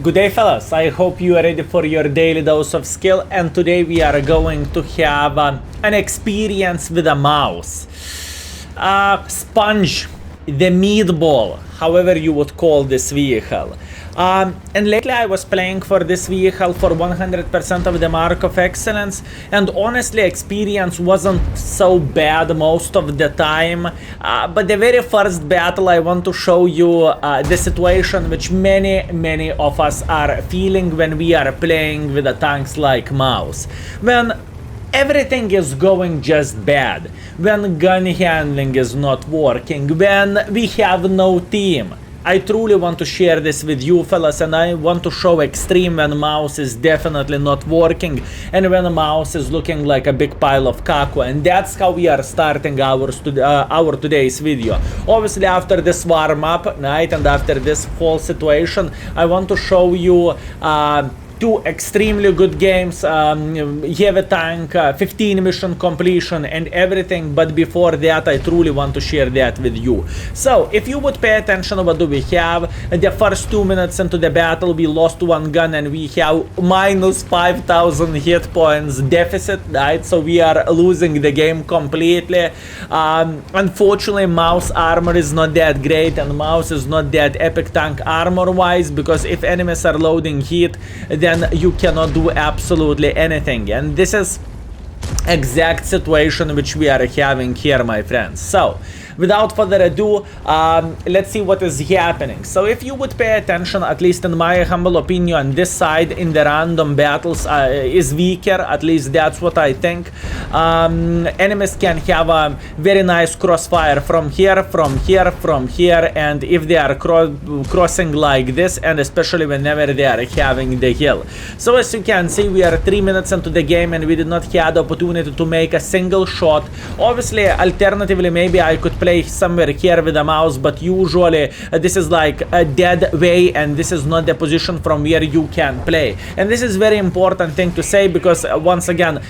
Good day, fellas. I hope you are ready for your daily dose of skill, and today we are going to have an experience with a mouse. Sponge, the meatball, however you would call this vehicle. And lately I was playing for this vehicle for 100% of the mark of excellence, and honestly experience wasn't so bad most of the time, but the very first battle I want to show you the situation which many of us are feeling when we are playing with a tanks like mouse. When everything is going just bad, when gun handling is not working, when we have no team. I truly want to share this with you, fellas, and I want to show extreme when mouse is definitely not working and when mouse is looking like a big pile of caco, and that's how we are starting our today's video. Obviously after this warm-up, right, and after this whole situation, I want to show you two extremely good games, heavy tank, 15 mission completion and everything, but before that I truly want to share that with you. So if you would pay attention, what do we have? The first 2 minutes into the battle we lost one gun and we have minus 5,000 hit points deficit, right? So we are losing the game completely. Unfortunately mouse armor is not that great and mouse is not that epic tank armor wise, because if enemies are loading heat, then you cannot do absolutely anything, and this is exact situation which we are having here, my friends. So without further ado, let's see what is happening. So if you would pay attention, at least in my humble opinion, this side in the random battles is weaker, at least that's what I think. Enemies can have a very nice crossfire from here, from here, from here, and if they are crossing like this, and especially whenever they are having the hill. So as you can see, we are 3 minutes into the game and we did not have the opportunity to make a single shot. Obviously, alternatively, maybe I could play somewhere here with a mouse, but usually this is like a dead way and this is not the position from where you can play. And this is very important thing to say, because once again,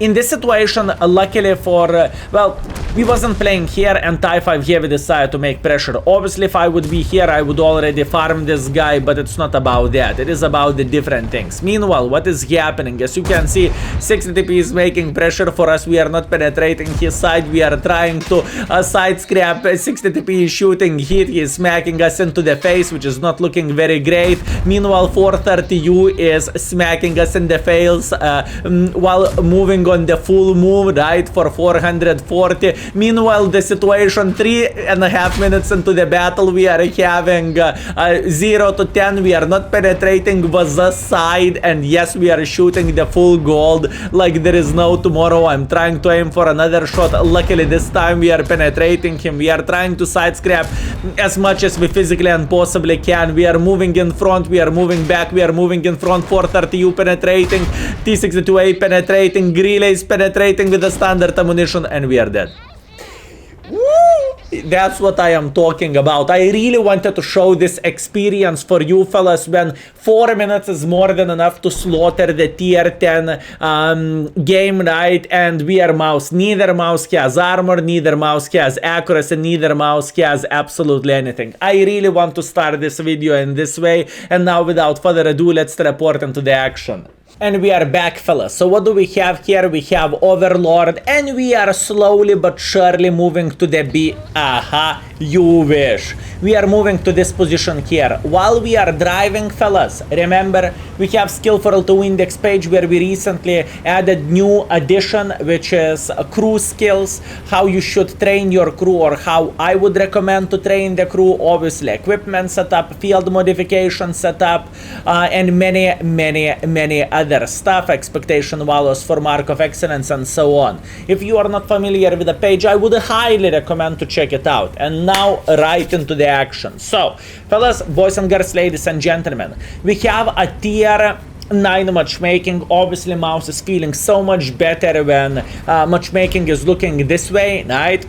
in this situation, luckily for well, we wasn't playing here and Type 5 Heavy decided to make pressure. Obviously if I would be here I would already farm this guy, but it's not about that, it is about the different things. Meanwhile, what is happening? As you can see, 60 TP is making pressure for us, we are not penetrating his side, we are trying to side scrap, 60 TP is shooting hit, he is smacking us into the face, which is not looking very great. Meanwhile 430U is smacking us in the face while moving on the full move, right, for 440. Meanwhile the situation 3.5 minutes into the battle, we are having 0 to 10, we are not penetrating with the side, and yes, we are shooting the full gold like there is no tomorrow. I'm trying to aim for another shot, luckily this time we are penetrating him. We are trying to side scrap as much as we physically and possibly can. We are moving in front, we are moving back, we are moving in front. 430U penetrating, T62A penetrating, relays penetrating with the standard ammunition, and we are dead. That's what I am talking about. I really wanted to show this experience for you fellas, when 4 minutes is more than enough to slaughter the tier 10 game, right? And we are mouse. Neither mouse has armor, neither mouse has accuracy, neither mouse has absolutely anything. I really want to start this video in this way, and now without further ado, let's report into the action. And we are back, fellas. So what do we have here? We have Overlord, and we are slowly but surely moving to the B. Aha, you wish. We are moving to this position here. While we are driving, fellas, remember, we have Skill4ltu index page where we recently added new addition, which is crew skills, how you should train your crew, or how I would recommend to train the crew. Obviously, equipment setup, field modification setup, and many other stuff, expectation values for mark of excellence, and so on. If you are not familiar with the page, I would highly recommend to check it out. And now right into the action. So fellas, boys and girls, ladies and gentlemen, we have a tier 9 matchmaking. Obviously mouse is feeling so much better when matchmaking is looking this way, right?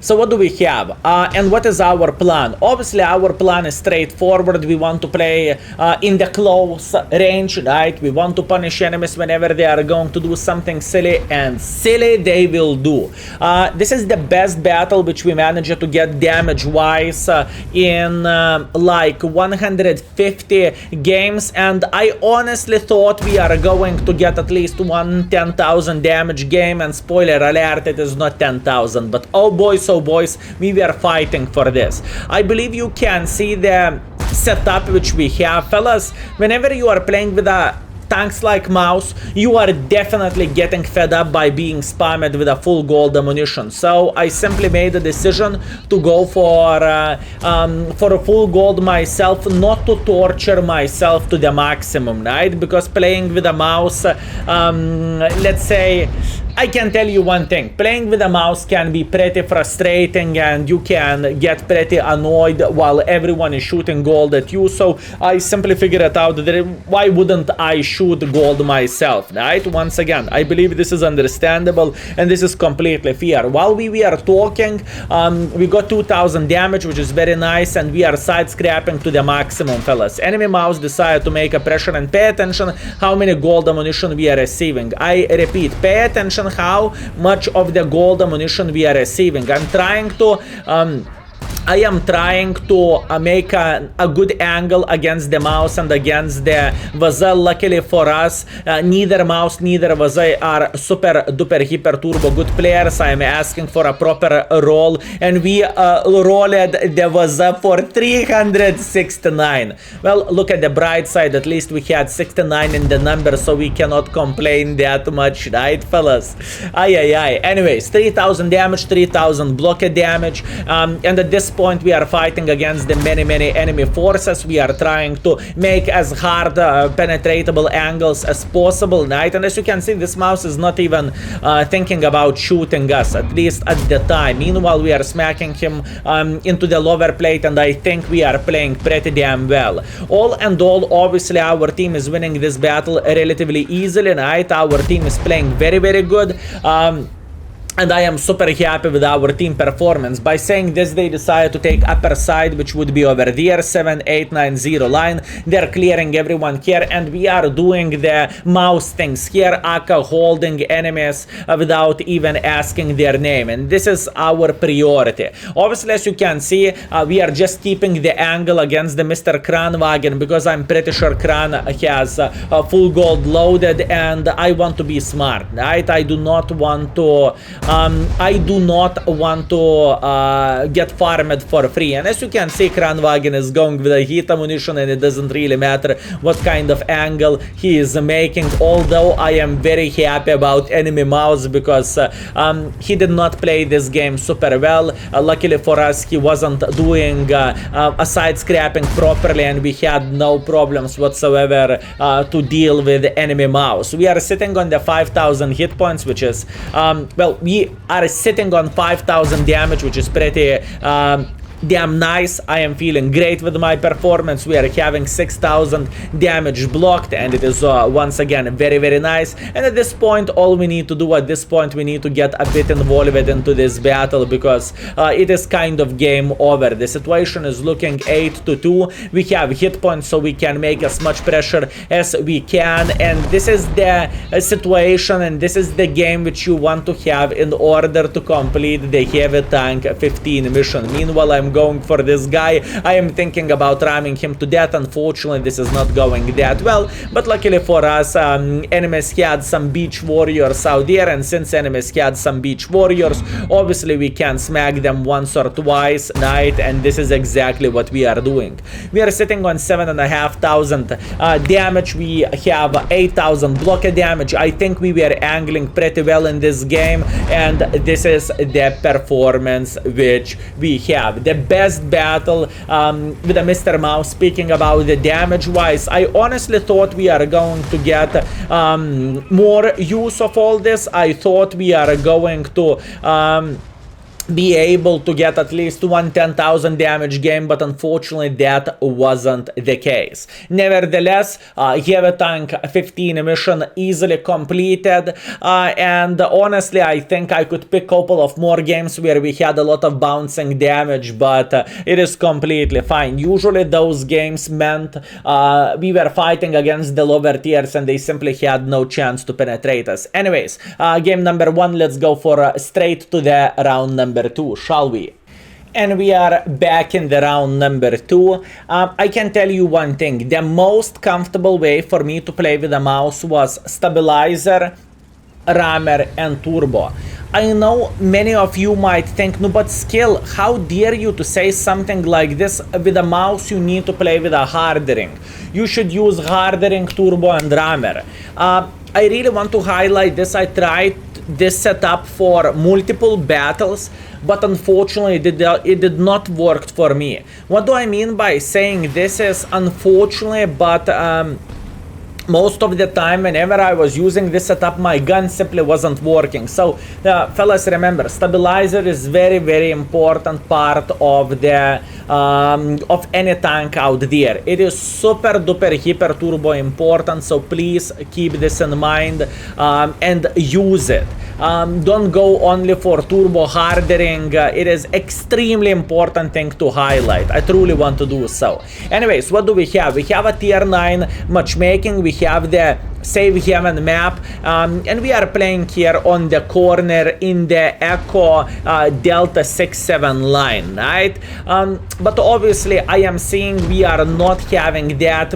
So what do we have? And what is our plan? Obviously, our plan is straightforward. We want to play in the close range, right? We want to punish enemies whenever they are going to do something silly, and silly they will do. This is the best battle which we managed to get damage-wise in like 150 games, and I honestly thought we are going to get at least one 10,000 damage game, and spoiler alert, it is not 10,000, but oh boys, we were fighting for this. I believe you can see the setup which we have, fellas. Whenever you are playing with a tanks like mouse, you are definitely getting fed up by being spammed with a full gold ammunition. So I simply made a decision to go for a full gold myself, not to torture myself to the maximum, right? Because playing with a mouse, let's say, I can tell you one thing, playing with a mouse can be pretty frustrating, and you can get pretty annoyed while everyone is shooting gold at you. So I simply figured out that why wouldn't I shoot gold myself, right? Once again, I believe this is understandable and this is completely fair. While we were talking, we got 2,000 damage, which is very nice, and we are side scrapping to the maximum, fellas. Enemy mouse decided to make a pressure, and pay attention how many gold ammunition we are receiving. I repeat, pay attention how much of the gold ammunition we are receiving. I am trying to make a good angle against the mouse and against the VOD. Luckily for us, neither mouse, neither VOD are super duper hyper turbo good players. I am asking for a proper roll, and we rolled the VOD for 369. Well, look at the bright side, at least we had 69 in the number, so we cannot complain that much, right, fellas? Anyways, 3,000 damage, 3,000 blockade damage, and at this point we are fighting against the many enemy forces. We are trying to make as hard penetratable angles as possible, right? And as you can see, this mouse is not even thinking about shooting us, at least at the time. Meanwhile, we are smacking him into the lower plate, and I think we are playing pretty damn well. All and all, obviously our team is winning this battle relatively easily, right? Our team is playing very good. And I am super happy with our team performance. By saying this, they decided to take upper side, which would be over there, 7890 line. They're clearing everyone here, and we are doing the mouse things here, aka holding enemies without even asking their name. And this is our priority. Obviously, as you can see, we are just keeping the angle against the Mr. Kranwagen, because I'm pretty sure Kran has full gold loaded, and I want to be smart, right? I do not want to get farmed for free. And as you can see, Kranwagen is going with a heat ammunition, and it doesn't really matter what kind of angle he is making. Although I am very happy about enemy mouse, because he did not play this game super well. Luckily for us, he wasn't doing a side scrapping properly, and we had no problems whatsoever to deal with enemy mouse. We are sitting on the 5,000 hit points, which is well, we are sitting on 5,000 damage, which is pretty damn nice. I am feeling great with my performance. We are having 6,000 damage blocked, and it is once again very nice. And at this point, all we need to do at this point, we need to get a bit involved into this battle, because it is kind of game over. The situation is looking 8-2. We have hit points, so we can make as much pressure as we can, and this is the situation, and this is the game which you want to have in order to complete the heavy tank 15 mission. Meanwhile, I'm going for this guy. I am thinking about ramming him to death. Unfortunately, this is not going that well, but luckily for us, enemies had some beach warriors out there, and since enemies had some beach warriors, obviously we can smack them once or twice, right? And this is exactly what we are doing. We are sitting on 7,500 damage. We have 8,000 blockade damage. I think we were angling pretty well in this game, and this is the performance which we have. The best battle with a Mr. Mouse. Speaking about the damage wise, I honestly thought we are going to get more use of all this. I thought we are going to be able to get at least 110,000 damage game, but unfortunately that wasn't the case. Nevertheless, heavy tank 15 mission easily completed, and honestly I think I could pick a couple of more games where we had a lot of bouncing damage, but it is completely fine. Usually those games meant we were fighting against the lower tiers and they simply had no chance to penetrate us. Anyways, game number 1, let's go for straight to the round number 2, shall we? And we are back in the round number 2. I can tell you one thing, the most comfortable way for me to play with the mouse was stabilizer, rammer and turbo. I know many of you might think, no, but Skill, how dare you to say something like this? With a mouse you need to play with a hardering. You should use hardering, turbo and rammer. I really want to highlight this. I tried this setup for multiple battles, but unfortunately it did not work for me. What do I mean by saying this is unfortunately, but most of the time whenever I was using this setup my gun simply wasn't working. So fellas, remember, stabilizer is very important part of the of any tank out there. It is super duper hyper turbo important, so please keep this in mind and use it. Don't go only for turbo hardering. It is extremely important thing to highlight. I truly want to do so. Anyways, what do we have? We have a tier 9 matchmaking. We have the Save Heaven map, and we are playing here on the corner in the Echo Delta 6-7 line, right? But obviously I am seeing we are not having that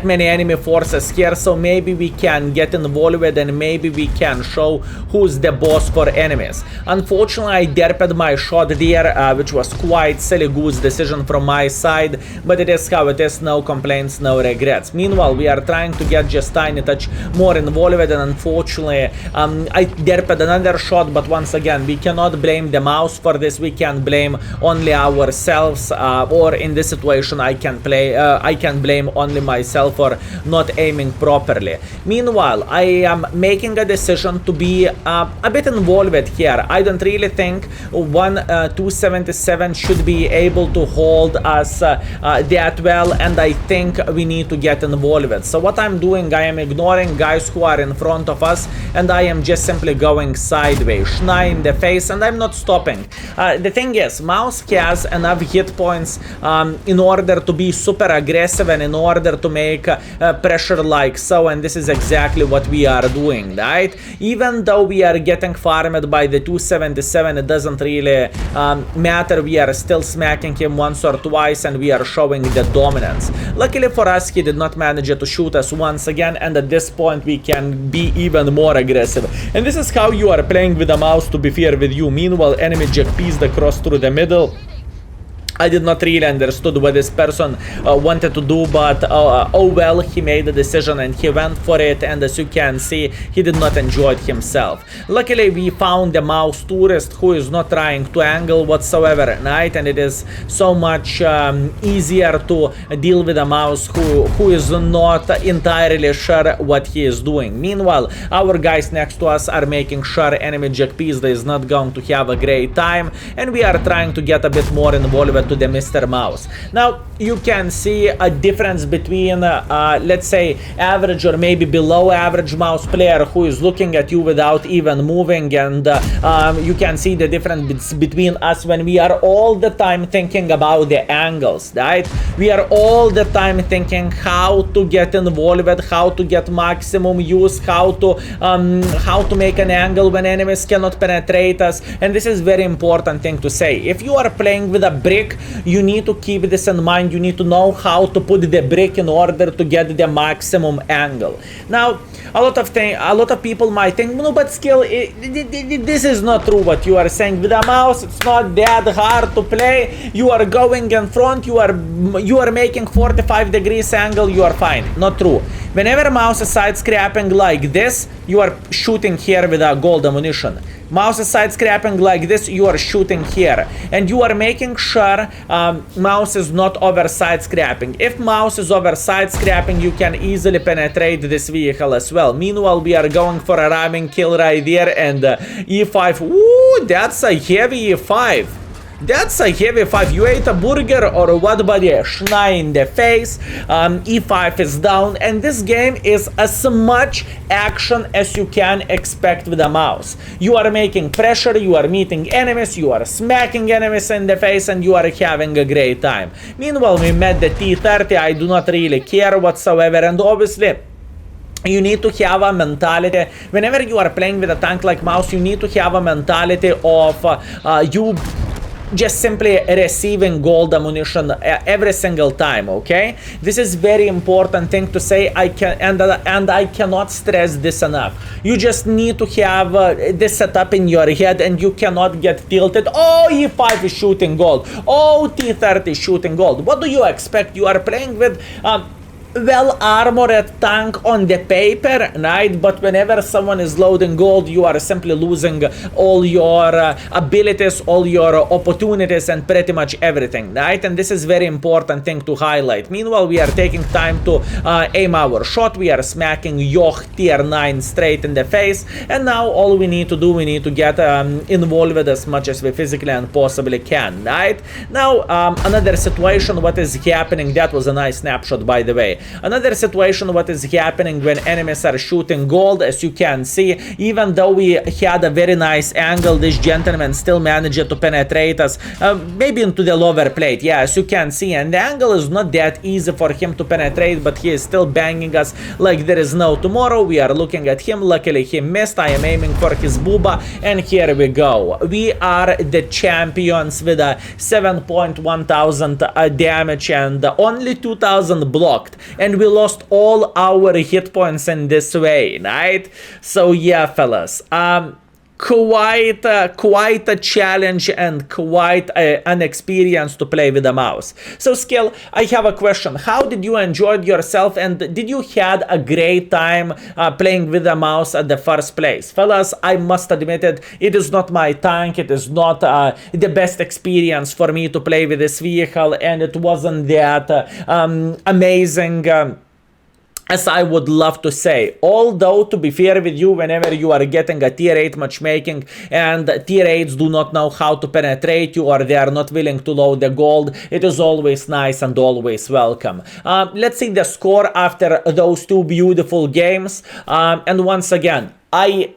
many enemy forces here, so maybe we can get involved and maybe we can show who's the boss for enemies. Unfortunately I derped my shot there, which was quite silly goose decision from my side, but it is how it is, no complaints, no regrets. Meanwhile we are trying to get just tiny touch more involved, and unfortunately I derped another shot, but once again we cannot blame the mouse for this. We can blame only ourselves, or in this situation I can blame only myself for not aiming properly. Meanwhile, I am making a decision to be a bit involved here. I don't really think 277 should be able to hold us that well, and I think we need to get involved. So what I'm doing, I am ignoring guys who are in front of us, and I am just simply going sideways, schneid in the face, and I'm not stopping. The thing is, mouse has enough hit points in order to be super aggressive and in order to make pressure like so, and this is exactly what we are doing, right? Even though we are getting farmed by the 277, it doesn't really matter. We are still smacking him once or twice and we are showing the dominance. Luckily for us, he did not manage to shoot us once again, and at this point we can be even more aggressive. And this is how you are playing with a mouse, to be fair with you. Meanwhile, enemy jack pieced across through the middle. I did not really understood what this person wanted to do, but oh well, he made a decision and he went for it, and as you can see, he did not enjoy it himself. Luckily, we found the mouse tourist who is not trying to angle whatsoever, right? And it is so much easier to deal with a mouse who is not entirely sure what he is doing. Meanwhile, our guys next to us are making sure enemy jack piece is not going to have a great time, and we are trying to get a bit more involved to the Mr. Mouse. Now you can see a difference between let's say average or maybe below average mouse player who is looking at you without even moving, and you can see the difference between us when we are all the time thinking about the angles, right? We are all the time thinking how to get involved, how to get maximum use, how to make an angle when enemies cannot penetrate us, and this is very important thing to say. If you are playing with a brick, you need to keep this in mind. You need to know how to put the brick in order to get the maximum angle. Now, a lot of people might think, no, but Skill, this is not true what you are saying. With a mouse, it's not that hard to play. You are going in front, you are making 45 degrees angle, you are fine. Not true. Whenever mouse is side scrapping like this, you are shooting here with a gold ammunition. Mouse is side scrapping like this, you are shooting here. And you are making sure mouse is not over side scrapping. If mouse is over side scrapping, you can easily penetrate this vehicle as well. Meanwhile, we are going for a ramming kill right there, and E5. Ooh, that's a heavy E5. That's a heavy 5. You ate a burger or what, buddy? Schnai in the face. E5 is down, and this game is as much action as you can expect with a mouse. You are making pressure, you are meeting enemies, you are smacking enemies in the face, and you are having a great time. Meanwhile, we met the T30. I do not really care whatsoever, and obviously you need to have a mentality. Whenever you are playing with a tank like mouse, you need to have a mentality of you just simply receiving gold ammunition every single time, okay? This is very important thing to say. And I cannot stress this enough. You just need to have this setup in your head, and you cannot get tilted. Oh, E5 is shooting gold. Oh, T30 is shooting gold. What do you expect? You are playing with well-armored tank on the paper, right? But whenever someone is loading gold, you are simply losing all your abilities, all your opportunities, and pretty much everything, right? And this is very important thing to highlight. Meanwhile, we are taking time to aim our shot. We are smacking Yoch tier 9 straight in the face, and now all we need to do, we need to get involved as much as we physically and possibly can, right? Now, another situation, what is happening, that was a nice snapshot, by the way. Another situation, what is happening when enemies are shooting gold, as you can see, even though we had a very nice angle, this gentleman still managed to penetrate us, maybe into the lower plate, yeah, as you can see, and the angle is not that easy for him to penetrate, but he is still banging us like there is no tomorrow. We are looking at him, luckily he missed. I am aiming for his booba, and here we go. We are the champions with a 7,100 damage and only 2,000 blocked. And we lost all our hit points in this way, right? So yeah, fellas, quite a challenge and quite an experience to play with a mouse. So Skill, I have a question. How did you enjoy yourself, and did you had a great time playing with a mouse at the first place? Fellas, I must admit it is not my tank. It is not the best experience for me to play with this vehicle, and it wasn't that amazing as I would love to say. Although, to be fair with you, whenever you are getting a tier 8 matchmaking and tier 8s do not know how to penetrate you, or they are not willing to load the gold, it is always nice and always welcome. Let's see the score after those two beautiful games. And once again, I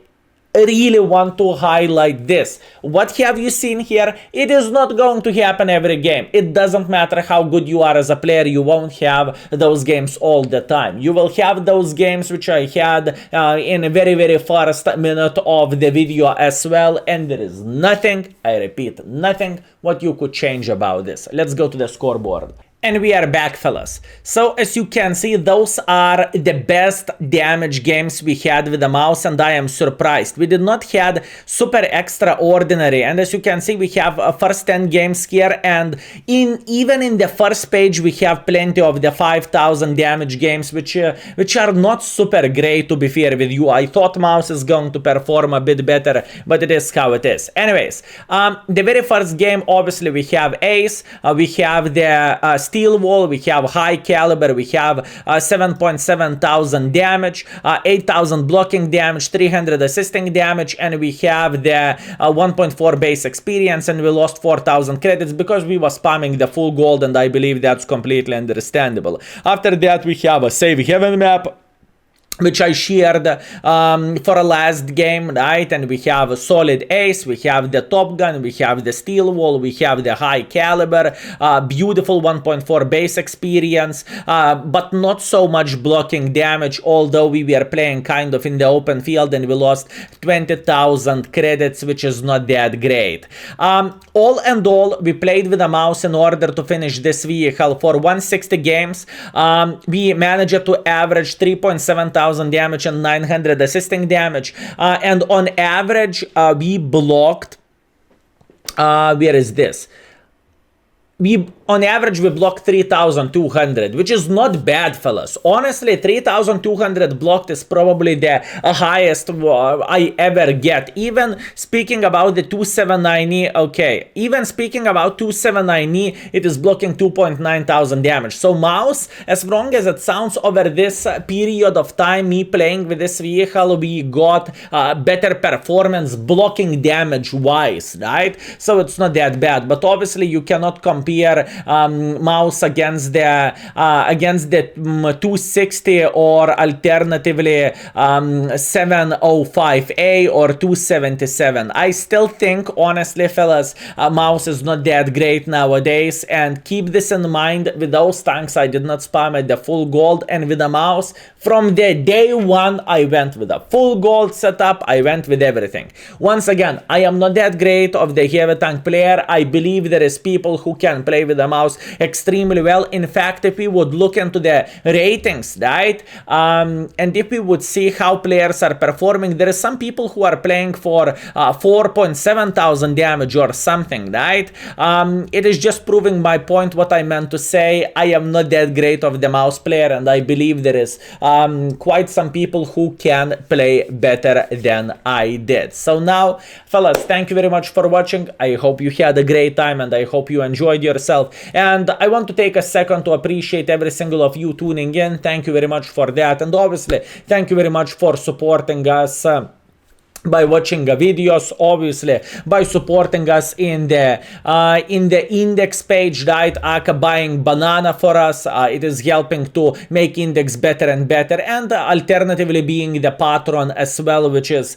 really want to highlight this. What have you seen here? It is not going to happen every game. It doesn't matter how good you are as a player, you won't have those games all the time. You will have those games which I had in a very first minute of the video as well, and there is nothing, I repeat, nothing what you could change about this. Let's go to the scoreboard. And we are back, fellas. So as you can see, those are the best damage games we had with the mouse, and I am surprised. We did not had super extraordinary, and as you can see, we have first 10 games here, and even in the first page we have plenty of the 5,000 damage games, which are not super great, to be fair with you. I thought mouse is going to perform a bit better, but it is how it is. Anyways, the very first game, obviously we have Ace, we have the Steel Wall, we have High Caliber, we have 7,700 damage, 8,000 blocking damage, 300 assisting damage, and we have the 1.4 base experience, and we lost 4,000 credits because we were spamming the full gold, and I believe that's completely understandable. After that, we have a Save Heaven map, which I shared for a last game, right? And we have a solid Ace, we have the Top Gun, we have the Steel Wall, we have the High Caliber, beautiful 1.4 base experience, but not so much blocking damage, although we were playing kind of in the open field and we lost 20,000 credits, which is not that great. All in all, we played with a mouse in order to finish this vehicle for 160 games. We managed to average 3,700 damage and 900 assisting damage, and on average we blocked where is this? we on average we block 3,200, which is not bad, fellas. Honestly, 3,200 blocked is probably the highest I ever get. Even speaking about the 279E, okay, even speaking about 279E, it is blocking 2.9 thousand damage. So mouse, as wrong as it sounds, over this period of time me playing with this vehicle, we got better performance blocking damage wise, right? So it's not that bad, but obviously you cannot compare mouse against the 260 or alternatively 705A or 277. I still think, honestly, fellas, mouse is not that great nowadays, and keep this in mind. With those tanks I did not spam at the full gold, and with the mouse from the day one I went with a full gold setup. I went with everything. Once again, I am not that great of the heavy tank player. I believe there is people who can play with the mouse extremely well. In fact, if we would look into the ratings, right, and if we would see how players are performing, there is some people who are playing for 4.7 thousand damage or something, right? It is just proving my point, what I meant to say. I am not that great of the mouse player, and I believe there is quite some people who can play better than I did. So now, fellas, thank you very much for watching. I hope you had a great time, and I hope you enjoyed yourself. And I want to take a second to appreciate every single of you tuning in. Thank you very much for that. And obviously, thank you very much for supporting us by watching the videos, obviously by supporting us in the index page, right? Aka buying banana for us, it is helping to make index better and better, and alternatively being the patron as well, which is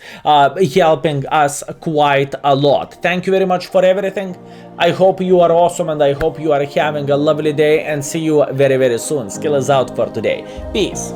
helping us quite a lot. Thank you very much for everything. I hope you are awesome, and I hope you are having a lovely day, and see you very, very soon. Skill is out for today. Peace.